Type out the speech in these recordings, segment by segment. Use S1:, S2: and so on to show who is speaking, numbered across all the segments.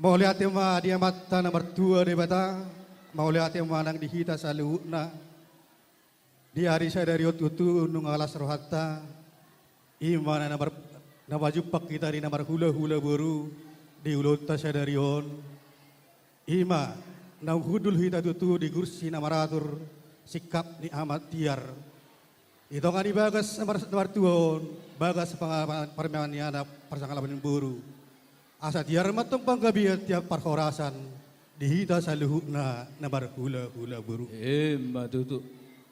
S1: Mau lihat yang dia mata nomor dua di bata, mau lihat yang nang dihita saluhna. Di hari saya dari otutu nung alas rohata, imana nomor jupak kita di nomor hula baru di ulota saya dari on. Ima nang hudul hita tutu di kursi namaratur sikap ni amat tiar. Itu kan bagas nomor tuon, bagas pengalaman permainan anak persangkalan buru. Asa tiar matong panggabiat tiap parhorasan dihita saluhuna nabar hula buru.
S2: Matutu.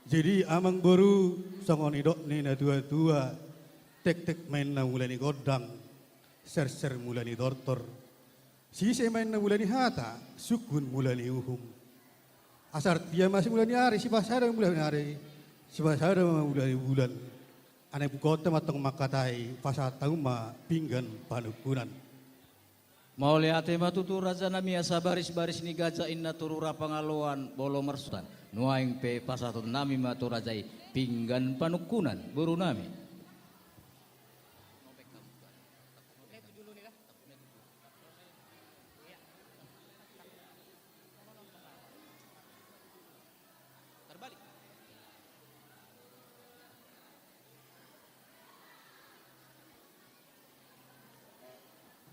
S1: Jadi amang baru songon idok ni na tua tek main na mulai ni godang ser mulai ni dortor. Sisi main na mulai ni hata sukun mulai ni uhum. Asar dia masih mulai ni hari si pasar mulai ni hari si pasar mulai ni bulan. Ane bukota matong makatai pasatauma pinggan panukunan.
S2: Mau lihat matutu raja nami asa baris ni gaja inna turura pangaloan bolo mersutan. Nuaing pe pasatun nami matu rajai pinggan panukunan buru nami.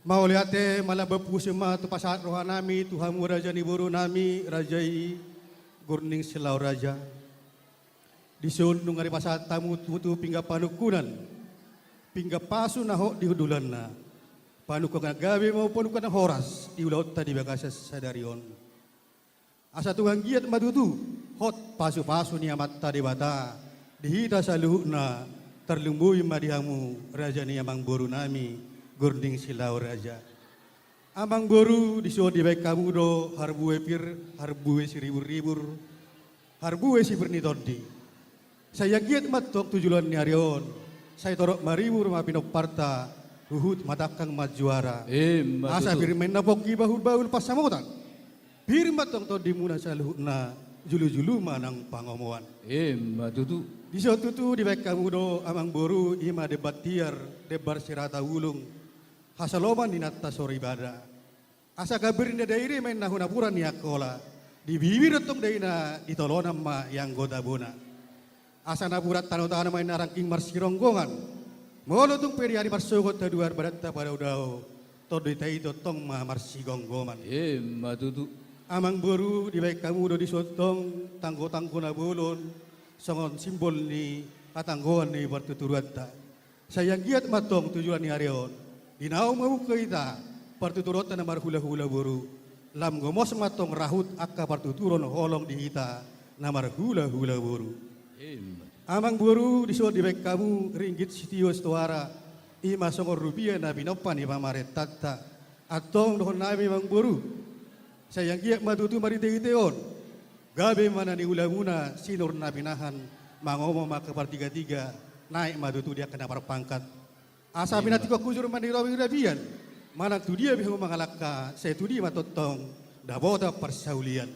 S1: Mau lihat malah bepusema tu pasat roha nami Tuhan raja ni buru nami rajai gurning silau raja. Disun nung hari pasat tamu tu pingga panukunan. Pingga pasu nahok di hudulan na. Panukunan gawe maupun panukunan horas di ulaut tadi bagasa sadarion. Asa Tuhan giat madutu hot pasu ni amat tadi bata. Dihita saluhna terlumbui madihamu raja ni amang buru nami. Gurning silau raja. Amang boru disuruh di baik kamu do harbuwe harbuwe ribur harbuwe si bernitodi. Saya giat matok tujuan ni arion. Saya torok maribur mapinok parta huhut matakang majuara. Asa firmen napoki bahul pasamutan. Firman tong to dimuna saluhna julu manang pangomoan.
S2: Matutu.
S1: Di suatu tu di baik kamu do amang boru ima debat tiar debar sirata wulung. Hasaloman di natta sore ibadah. Asa kabirin da dairi main nahunapuran ni akola. Di bibir tong daina ditolonam ma yang goda bona. Asa naburat tanah main narangking marsironggongan. Molo tung peri hari marsogot taduar baratta pada udao. Todo itai to tong ma marsigonggoman.
S2: Matutu.
S1: Amang boru di baik kamu do disotong tanggo na bolon. Songon simbol ni katanggoan ni bertuturuatta. Sayang giat matong tujuan ni areon. Dinau mau kita partuturotan na marhula buru. Lam gomos matong rahut akka partuturon holong dihita na marhula buru. Amang buru disuruh di baik kamu ringgit sitio stuara. Ima songor rupiah na binopan ima maret tata. Atong dohon nami mang buru. Sayang giat matutu marite-iteon. Gabe mana ni ulamuna sinur na binahan. Mangomo maka partiga-tiga naik matutu dia kena parpangkat. Asa binati ko kujur mandirawi rabian. Mana tu dia bisa mengalahkan saya tu dia matotong dabota persaulian.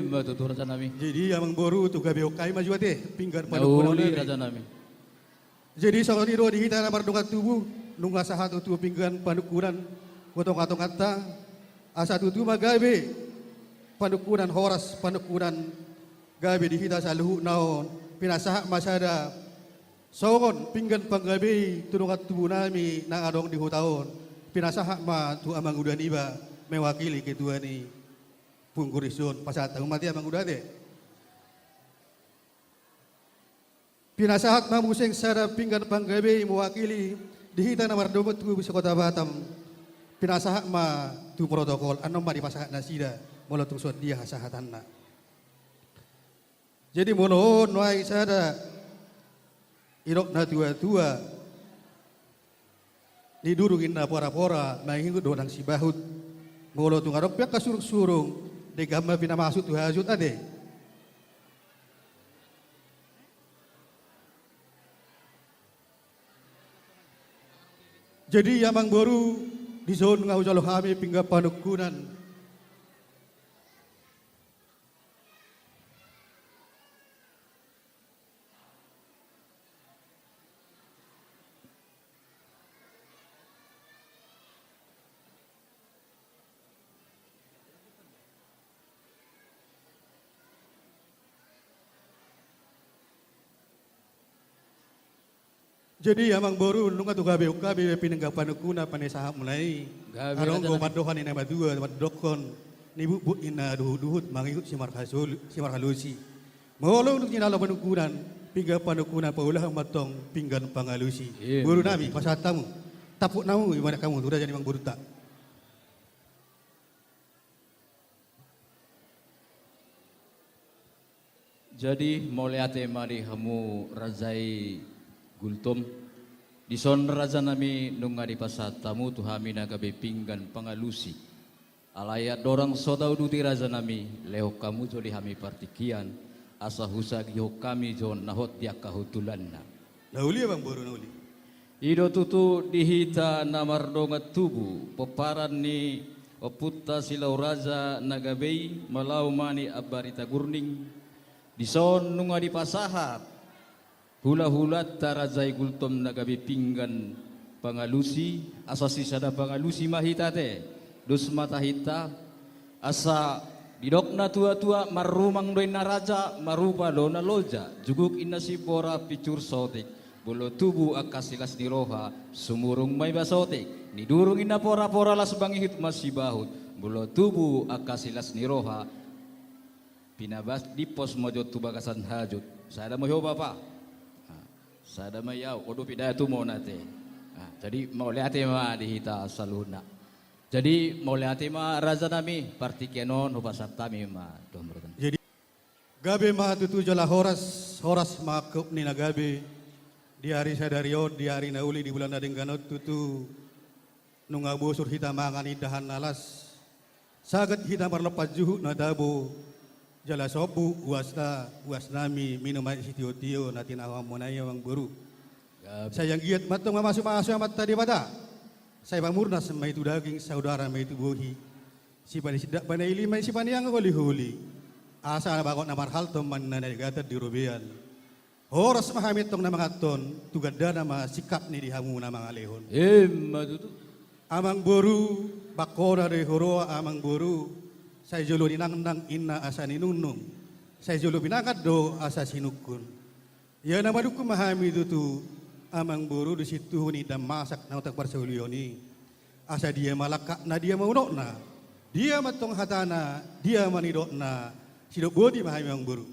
S2: Matutu raja nami.
S1: Jadi amang boru tu gabe okai maju ate pinggan
S2: Nauli raja nami.
S1: Jadi soal diro di kita namar dungat tubuh nungga sahatu tu pinggan panukuran kotong kata asa tu magabe panukuran horas panukuran gabe di kita saluhu naon pinasah masada songon pinggan panggabi tunungat tubuh nami nang adong di hutaon pinasahak ma tu amang udan iba mewakili ketua ni punggurisun pasat mati amang udan de pinasahat ma museng sada pinggan panggabi mewakili dihita namar domot tu bisa kota Batam pinasahak ma tu protokol anom ma di pasahat nasida molotung suat dia hasahatanna jadi mohon wai sada irok na tua ni durungin na pora-pora na hingo do nang sibahut ngolo tu ngarok pia kasurung-surung de gamma pinamasuk tu hajut ade jadi yamang boru di zon ngau jalo kami pingga panukunan Jadi amang boru nunga tu gabe ukabe pinengga panukuna panesahap mulai.
S2: Gabe
S1: Arong
S2: raja
S1: go
S2: nami.
S1: madohan ina madua madokon ni bubut ina duhut mangikut si marhalusi. Molo untuk jinalo panukunan pingga panukuna paulah matong pinggan pangalusi.
S2: Iya,
S1: Boru
S2: betul.
S1: nami pasatamu. Tapuk namu gimana kamu tu jadi mang boru tak.
S2: Jadi moliate mari hamu razai gultom dison raja nami nungari pasatamu tu hami nagabe pinggan pangalusi alaya dorang sodau duti raja nami leo kamu joli hami partikian asa husa giho kami jon nahot dia kahutulanna
S1: Nauli abang boru nauli.
S2: ido tutu dihita namardonga tubu peparan ni oputta silau raja nagabei malau mani abarita gurning dison nunga di pasahat hula-hulat tarazai gultom nagabi pinggan pangalusi asa sisada pangalusi mahitate dus mata hita asa didokna tua-tua marumang doin na raja marupa dona loja juguk inna si bora picur sotik bolo tubu akasilas ni roha sumurung may basotik nidurung inna pora-pora las bangihit masibahut bolo tubu akasilas ni roha pinabas di pos mojo tu bagasan hajut sada mo bapak sada mayau odo pidaya tu mo nate jadi mau lihat ma dihita saluna jadi mau lihat ma raja nami partikenon hubasat tami ma domrotan
S1: Jadi gabe mah tutu jala horas makeup ni nagabe di hari sadario di hari nauli di bulan adeng ganot tutu nunga bosur hita mangan idahan nalas sagat hita marlepat juhu nadabo jala sobu uas nami minum air si tio natin awam monaya wang buru saya yang giat matong masuk amat tadi pada saya bang murna sama itu daging saudara sama itu bohi si pani sidak panai lima si pani yang holi asa na bakot na marhal teman na nagata di rubian horas mahamit tong na mga ton tuganda na sikap ni dihamu na mga lehon
S2: matutu
S1: amang boru bakora de horoa amang boru saya jolo ninang inna asa ninunung saya jolo binangkat do asa sinukun ya nama duku mahami tu amang boru di situ ni dam masak na utak barsahulioni asa dia malaka na dia maunok na dia matong hatana dia manidok na sidok bodi mahami amang boru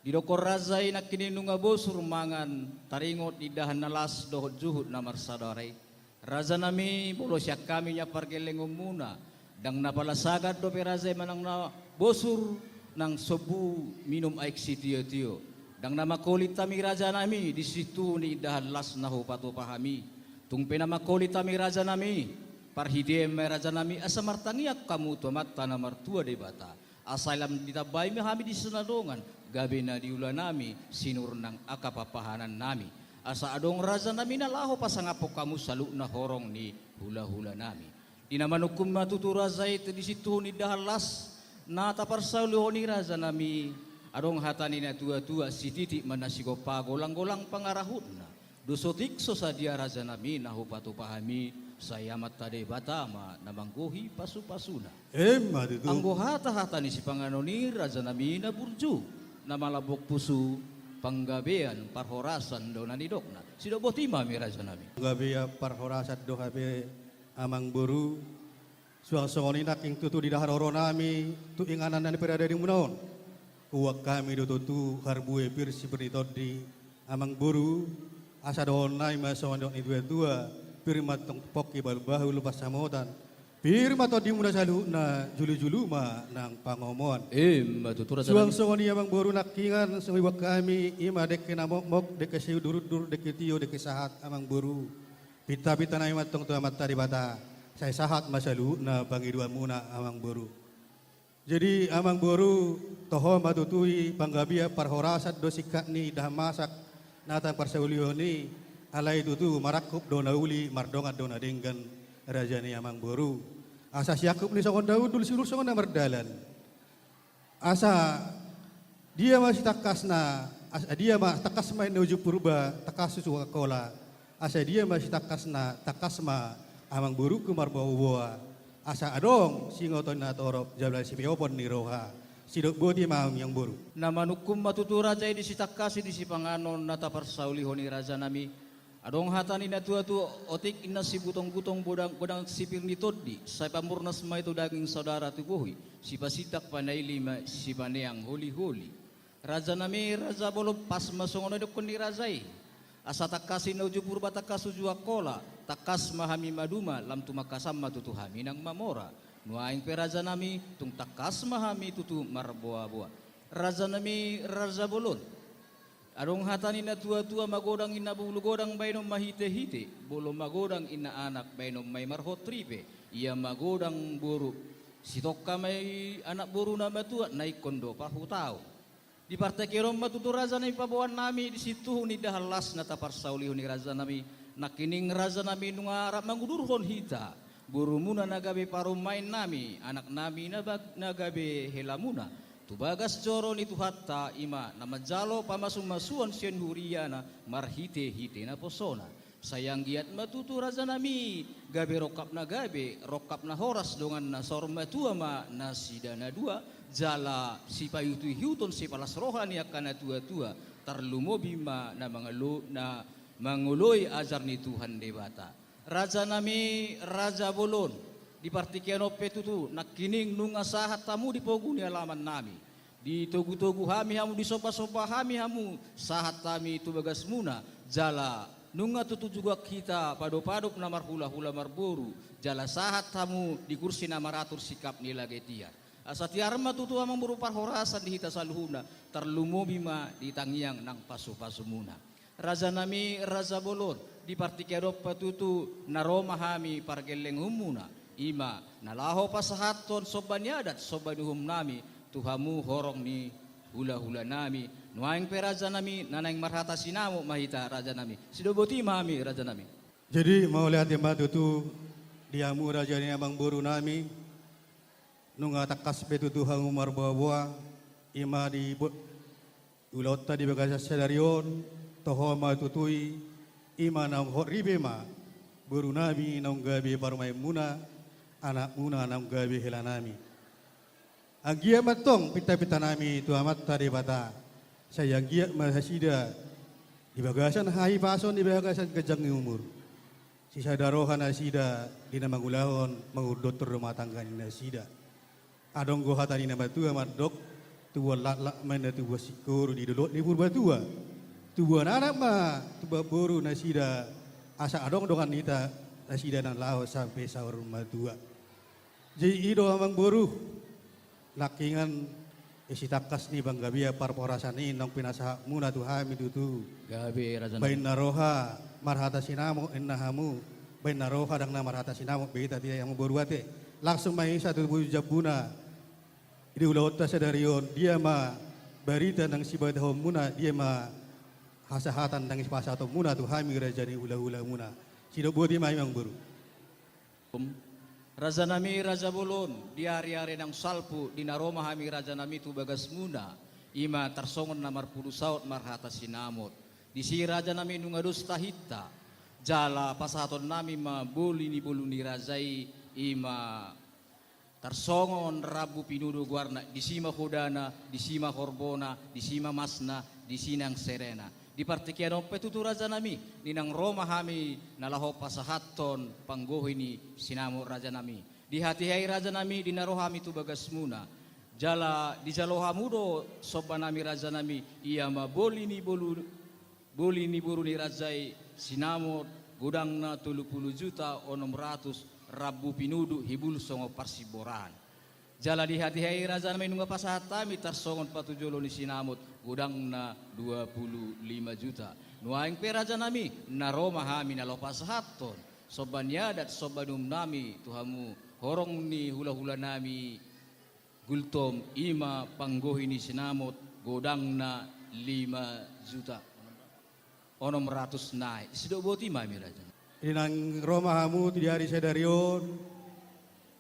S2: di dokor razai nak kini nunga bosur mangan taringot di dahan nalas dohot juhut namar sadarai raja nami bolo siak kami nya pargeleng muna dang napalasagat do perazai manang na bosur nang sobu minum aik si tio dang nama kulit tami raja nami di situ ni dahan las naho patu pahami tung penama kulit tami raja nami parhidem raja nami asa martaniak kamu to matta na martua de bata asalam ditabay mi hami di senadongan gabi na diula nami sinur nang akapapahanan nami asa adong raja nami na laho pasangapo kamu salu na horong ni hula-hula nami dinamanukum matutu raja itu di situ ni dahalas na taparsaw ni raja nami adong hatani na tua-tua si titik manasigo pa golang-golang pangarahut na dosotik so sa dia raja nami na hupatu pahami sayamat tade batama na mangguhi pasu-pasuna
S1: matutu
S2: ang hata-hata ni si pangano ni raja nami na burju na malabok pusu panggabean parhorasan do na nidokna sido botima mi raja nami
S1: gabe ya parhorasat do gabe amang boru suang songoni nak ing tutu di dahar oro nami tu inganan na perada di munaon kuwak kami do tutu harbue pir si di amang boru asa donai masongon do ni dua pir matong poki balbahu lupas samotan pir mato di muna salu na julu-julu ma nang pangomoan
S2: matutu raja
S1: suang
S2: nami
S1: songoni amang boru nakingan sumiwak kami ima dek namok dek siu durut-durut dek tio dek sahat amang boru pita-pita na imatong tu amat tadi bata saya sahat masalu na pangiduan muna amang boru jadi amang boru toho matutui panggabia parhorasat do sikat ni dah masak natang parsahulioni alai tutu marakup do nauli mardongat do nadenggan raja ni amang boru asa siakup ni songon daud dul silur songon na mardalan asa dia masih takasna dia mah takas main uju purba takas susu kola asa dia masih takasma amang boru kumar bawa asa adong singoton na torop jabla si piopon ni roha sidok bodi maam yang boru
S2: namanukum matutu raja di sitakasi di si panganon nata parsaulihoni raja nami Adong hatani na tua otik ina si butong-butong bodang sipir ni toddi sa pamurnas ma itu daging saudara tubuhi si pasitak panay lima si paneang huli-huli. Raja nami raja bolong pas masongon na dokon ni razai. Asa takasi na ujupur batakas ujua kola takas mahami maduma lam tumakasam matutuhami nang mamora. Nuaing pe raja nami tung takas mahami tutu marboa-boa. Raja nami raja bolon. Adong hatani na tua-tua magodang ina bulu godang bainom mahite-hite, bolo magodang ina anak bainom may marhotripe, ia magodang buru. Sitokka may anak buru na matua, naik kondo pahutao. Di partai kerom matutu raza na ipabuan nami, di situ ni dahalas na tapar sauliho ni raza nami, nakining raza nami nung arap mangudurhon hita. Buru muna nagabe parumain nami, anak nami nagabe helamuna. Tubagas joro ni tuhatta ima na majalo pamasumasuan siyan huriyana marhite-hite na posona. Sayang giat matutu raza nami gabe rokap na horas dongan na sormatua ma na sida na dua jala si payutu hiuton si palas rohani akan na tua-tua tarlumobi ma na manguloy ajar ni Tuhan debata. Raja nami raja bolon di partikiano petutu nakining nung asahat tamu di poguni alaman nami di togu-togu hami hamu di sopa-sopa hami hamu sahat tami tu bagas muna jala nunga tutu juga kita pado-padop na marhula-hula marboru jala sahat tamu di kursi na maratur sikap nila getia asa tiarma tutu amang berupa horasan di hita saluhuna terlumo bima di tangiang nang pasu-pasu muna. Raja nami raja bolon di partikiano petutu naroma hami pargeleng humuna ima nalaho pasahaton sobaniadat sobanuhum nami tuhamu horong ni hula-hula nami nuaing peraja nami nanaing marhata sinamo mahita raja nami sidoboti mami raja nami.
S1: Jadi mau lihat yang batu tu diamu raja ni abang buru nami nunga takas betu Tuhan umar bawa ima di ulota di bagasa sedarion toho ma tutui ima nang horibe ma buru nami nang gabi parmai muna anak muna anam gabi helanami. Agia matong pita-pita nami tu amat tadi bata. Saya giat mahasida di bagasan hai pason di bagasan kejang umur. Sisa darohan asida di nama gulahon mengurdot rumah tangga ni asida. Adong goha tadi nama tua madok tua lak mana tua sikur di dolot di purba tua. Tua anak ma tua boru nasida asa adong dongan nita nasida nan lao sampai sahur rumah tua. Jadi ido amang boru lakingan isi takas ni bang gabia parporasan ni nong pinasa muna tuhami tutu
S2: Gabe raja
S1: bain naroha marhata sinamo ennahamu bain naroha dang na marhata sinamo beta dia yang boru ate langsung main satu jabuna ini ulauta sadarion dia ma barita nang sibadahom muna dia ma hasahatan nang pasato muna tuhami raja ni ula-ula muna sido bodi mai mang boru.
S2: Raja nami raja bolon di hari-hari nang salpu di naroma hami raja nami tu bagas muna ima tarsongon na marpulu saut marhata sinamot di si raja nami nungadus tahita jala pasaton nami ma boli ni bolu ni razai ima tarsongon rabu pinudu guarna di sima hodana di sima horbona di sima masna di sinang serena di partikiano petutu raja nami ninang Roma hami nalaho pasahaton panggohi ni sinamo raja nami di hati hai raja nami di naro hami tu bagas muna jala di jaloha mudo soba nami raja nami ia ma boli ni buru ni rajai sinamo gudang na 30 juta o 600 rabu pinudu hibul songo parsiboran jala di hati hai raja nami nunga pasahata mi tarsongon patujolo ni sinamot gudang na 25 juta nuaing pe raja nami naroma hami nalopas haton sobanyadat sobanum nami tuhamu horong ni hula-hula nami gultom ima panggohi ni sinamot gudang na 5 juta o 600 naik sido boti mami raja
S1: Inang Roma hamu di hari sedarion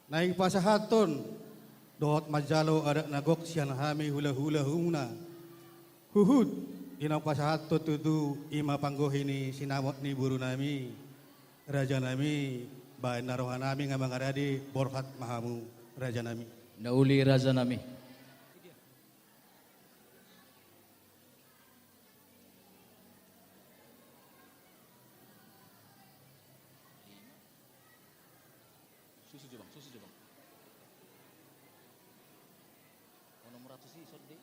S1: naik pasahaton dohot majalo ada nagok sian hami hula-hula huna huhud inang pasahaton tutu ima panggohi ni sinamot ni buru nami raja nami bain narohan nami ngamang aradi borhat mahamu raja nami
S2: nauli raja nami susu bang. Oh, nomor 100 sih, sorry.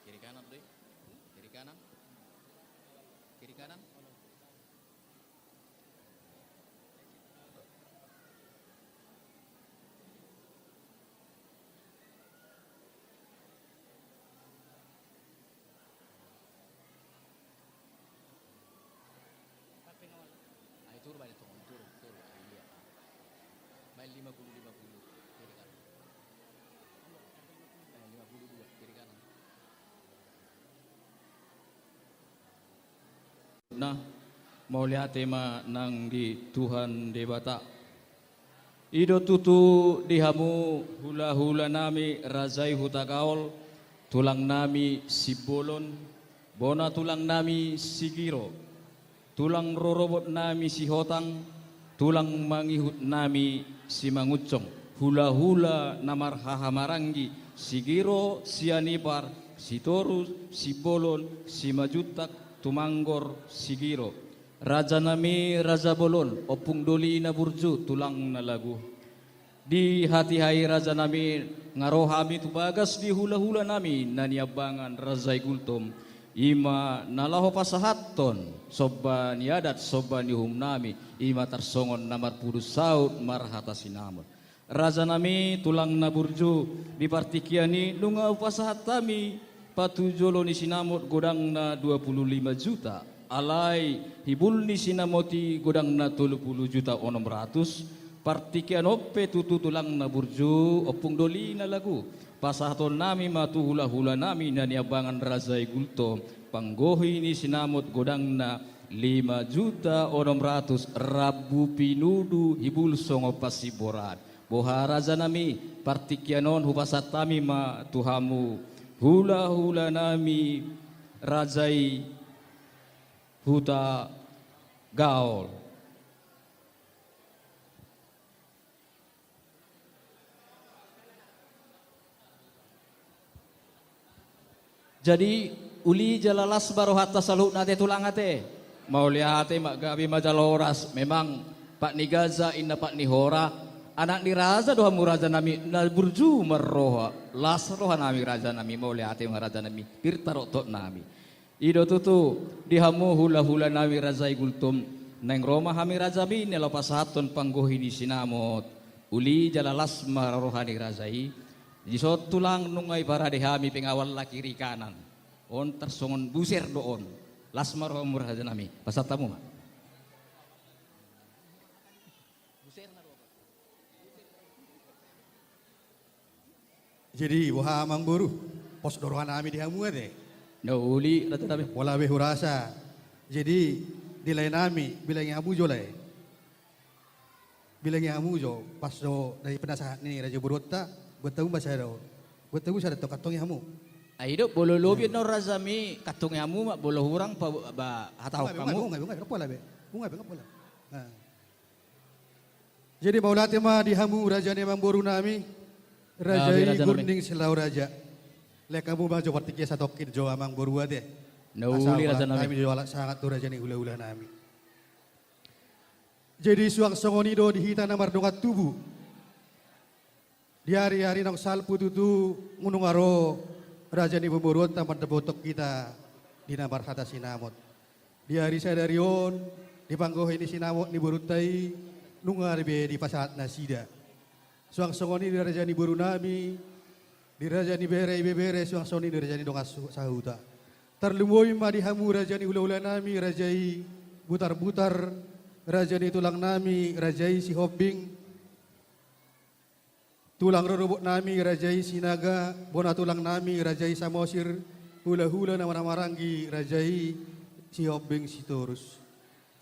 S2: Kiri kanan deh, kiri kanan, kiri kanan. Ay, turun balik turun, turun. Iya. Baik 50 kiri kanan. 52 kiri kanan. Nah, mau lihat tema nang di Tuhan debata. Ido tutu dihamu hula-hula nami razai hutakaol, tulang nami sibolon, bona tulang nami sigiro, tulang rorobot nami si hotang, tulang mangihut nami si mangucong, hula-hula namar hahamarangi, sigiro sianipar, si torus, si bolon, si majutak, tumanggor, sigiro. Raja nami Raja Bolon, opung doli na burju, tulang na lagu. Di hati hai raja nami, ngarohami tubagas di hula-hula nami, naniabangan razai gultom. Ima nalaho pasahaton, soba niadat, soba nihum nami, ima tarsongon namar pudus saut marhata sinamon. Raja nami tulang na burju, di partikiani nunga upasahat kami, patujolo ni sinamot godang na 25 juta. Alai hibul ni sinamoti godang na 30 juta onom ratus. Partikian oppe tutu tulang na burju, opung doli na lagu. Pasahaton nami matu hula-hula nami na niabangan razai gulto. Panggohi ni sinamot godang na 5 juta onom ratus. Rabu pinudu hibul songo pasiboran. Boha raja nami partikianon hupasat kami ma tuhamu. Hula-hula nami razai huta gaol. Jadi uli jalalas baru hatta salut nate tulang ate. Mau lihat mak gabi majaloras memang Pak Nigaza inna Pak Nihora anak ni raja doha muraja nami na burju marroha las roha nami raja nami mau lihat raja nami pirtarok tok nami. Ido tutu dihamu hula-hula nami razai gultum neng Roma hami raja mi nelo pasahaton panggohi di sinamot uli jalalas marohani razai jisot tulang nungai para dehami pengawal laki kiri kanan on tersongon buser doon las maroh raja nami pasatamu mak
S1: Jadi wah amang boru pos dorohan nami dihamu ade.
S2: no uli raja nami
S1: Wala behurasa. Jadi dilai nami bilangnya abu jo lai. Bilangnya amu jo pas do dari penasaran ini raja burota bertemu bahasa do. Bertemu sada to katong hamu.
S2: Aido bolo lobi no razami katung yamu mak bolo hurang pa ba hatau kamu.
S1: Bunga pola be. Bunga pola. Jadi maulati mah dihamu raja nemang boru nami. Raja Gurning Silau Raja. Lek kamu mah jo partikia satokin jo amang boru ade.
S2: No uli raja nami.
S1: Kami jual sangat tu raja ni hula-hula nami. Jadi suang songonido dihita namar dongat tubuh. Di hari-hari nang salpu tutu ngunungaro raja ni pemburuan taman tebotok kita di namar hata sinamot. Di hari sadarion di panggoh ini sinamot ni burutai nungar be di pasahat nasida. Suang songoni di raja ni buru nami di raja ni bere bebere suang songoni di raja ni dongas sahuta. Terlumoi ma dihamu raja ni ula-ula nami rajai butar-butar raja ni tulang nami rajai si hobbing tulang rorobok nami rajai sinaga bona tulang nami rajai samosir hula-hula nama-nama ranggi rajai si hobbing si torus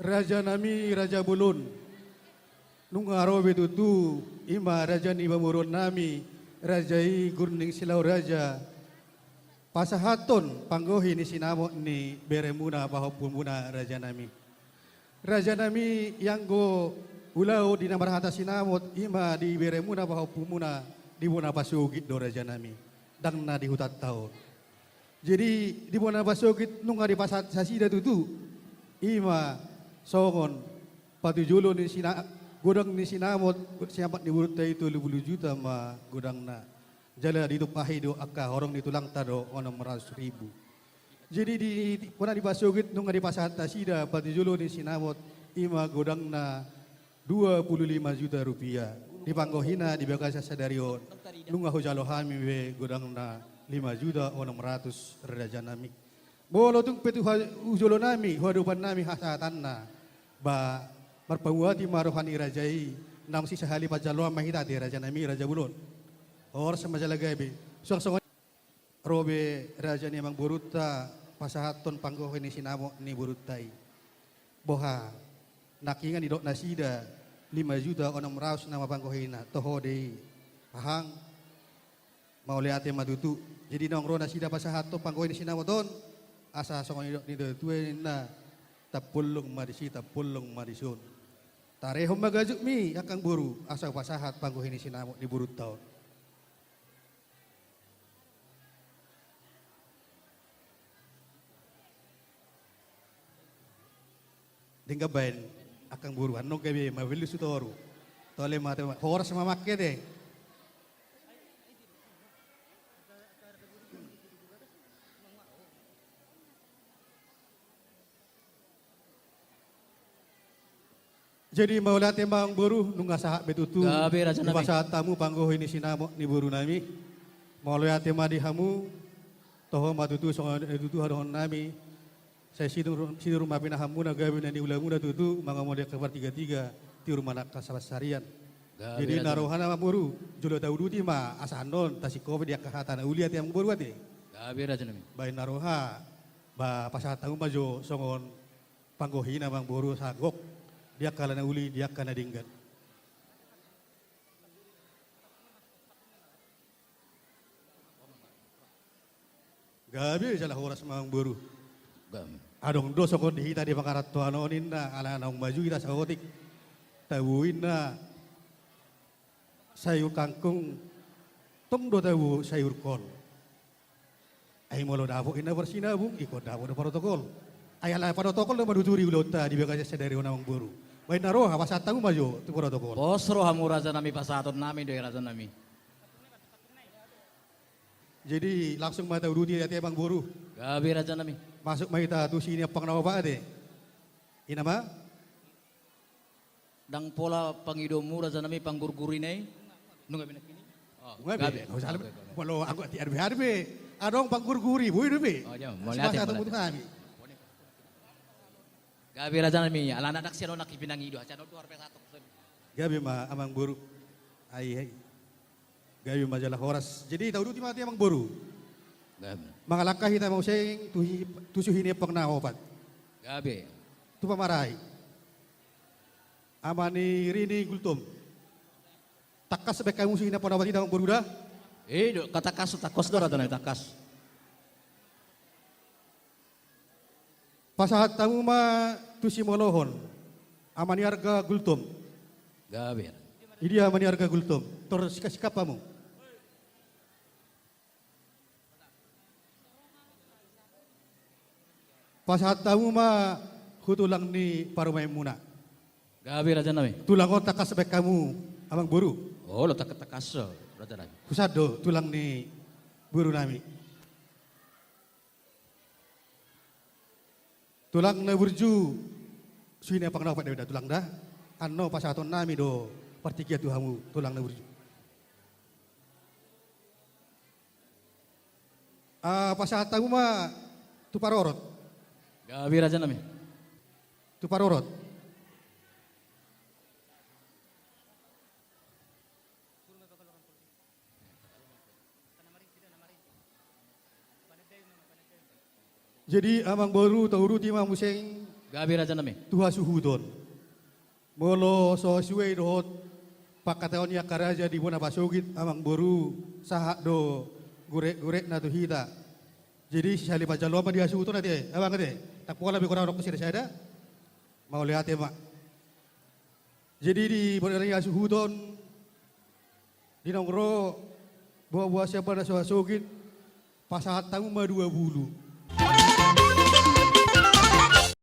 S1: raja nami raja bulun nungarobe tutu ima raja ni bamurun nami rajai Gurning Silau Raja pasahaton panggohi ni sinamot ni beremuna pahopun muna raja nami. Raja nami yang go ulau di namar hata sinamot ima di beremuna pahopun muna di bona pasugit do raja nami dang na di hutat tahun. Jadi di bona pasugit nung di pasat sasida tutu ima songon patujulo ni sina godang ni sinamot siapat ni burta itu 50 juta ma godang na jala di tupahi do akka horong ditulang tado 600.000. Jadi di bona di pasugit nung di pasat sasida patujulo ni sinamot ima godang na 25 juta rupiah. Di panggohina di bagasa sadarion nung ako jalohami we godang na 5 juta o 600 rada nami. Bolo tung petu ujulo nami huadupan nami hasatan na ba marpawati marohani rajai nam si sahali pajalo mahita di raja nami raja bulon. Or sama jalagabe. Soang robe raja ni mang buruta pasahaton panggohin ni sinamo ni burutai. Boha nakingan di dok nasida 5 juta o 600 nama panggohina toho de ahang mau lihat matutu jadi nongro nasida pasahato panggohin sinamo don asa songon ni tuwe na tapulong marisun tarehom magajuk mi akang buru asa pasahat panggohin sinamo di burut taon. Dinggabain akang buru anong gabi mabili sutoru tole mate horas mamakke deh. Jadi maulah tembang buru nungga sahak betutu
S2: Gabi raja
S1: di
S2: nami.
S1: masa tamu panggoh ini sinamo ni buru nami maulah tema di hamu toho matutu songan tutu haron nami saya sidur rumah pinah hamu na gabi na ni ulah muda tutu mga model kabar 33 ti rumah nak kasabasarian. Jadi narohana maburu julo tahu duti ma asanon tasikobe dia kahatan uliat yang buru ati.
S2: Gabi raja nami.
S1: Bain naroha ba pasat tahu majo songon panggohina mang buru sagok dia kala na uli dia kana dinggan. Gabi salah horas mang buru. Adong do sokon dihita di pangkarat tuano ninna ala naung maju kita sagotik tawuin na sayur kangkung tong do tawu sayur kol ay molo davo ina bersinabung ikut davo do protokol ay ala protokol do maduturi ulota di bagasa sadari onang buru bain naro ha pasatamu maju tu protokol
S2: Posro hamu raja nami pasaton nami do raja nami.
S1: jadi langsung mata uruti ati bang buru
S2: Gabi raja nami.
S1: masuk mahita tu sini pang nawa pa ade ina ma
S2: Dang pola pangidomu raja nami panggurgurinay. Nung gabi na kini. Oh,
S1: gabi walau aku ti arbe adong panggurguri bui debe
S2: Oh, jam. Mo lihat
S1: satu kami
S2: Gabi raja nami. Ala anak sino nakipinangido. Channel 2 RP1.
S1: gabi ma amang buru ay gabi majalah horas jadi tahu di mati amang buru
S2: Gabi.
S1: mga langkah kita mau saying tusuhin pang naopat
S2: Gabi.
S1: tu pamaray amani rini gultom takas sebek kamu suhin pang naopat kita amang buru dah
S2: Do katakas takos do raja nami takas.
S1: pasahat tamu ma tusi molohon amani harga gultom
S2: Gabi.
S1: ini amani harga gultom tor sikap kamu pasahat tamu ma hutulang ni parumay muna
S2: Gabi raja nami.
S1: tulang otak sebek kamu amang buru
S2: Oh, lo takas raja nami.
S1: pusado tulang ni buru nami tulang na burju suina pang napat dah tulang dah anno pasaton nami do partikia tu hamu tulang na burju pasahat tamu ma tu parorot
S2: Gabi raja nami.
S1: tu parorot jadi amang baru tauru ti mang museng
S2: Gabi raja nami.
S1: tuha suhudon molo so suwe dohot pakataon ya karaja di bona pasugit amang baru sahak do gurek na tu hita jadi si sali pajalo apa dia suhuton ati abang ati tak pola be kurang rok sira sada mau lihat ya mak jadi di bona ya suhudon di nongro Buah-buah siapa na suasugit, pasahat tamu ma 2 bulu.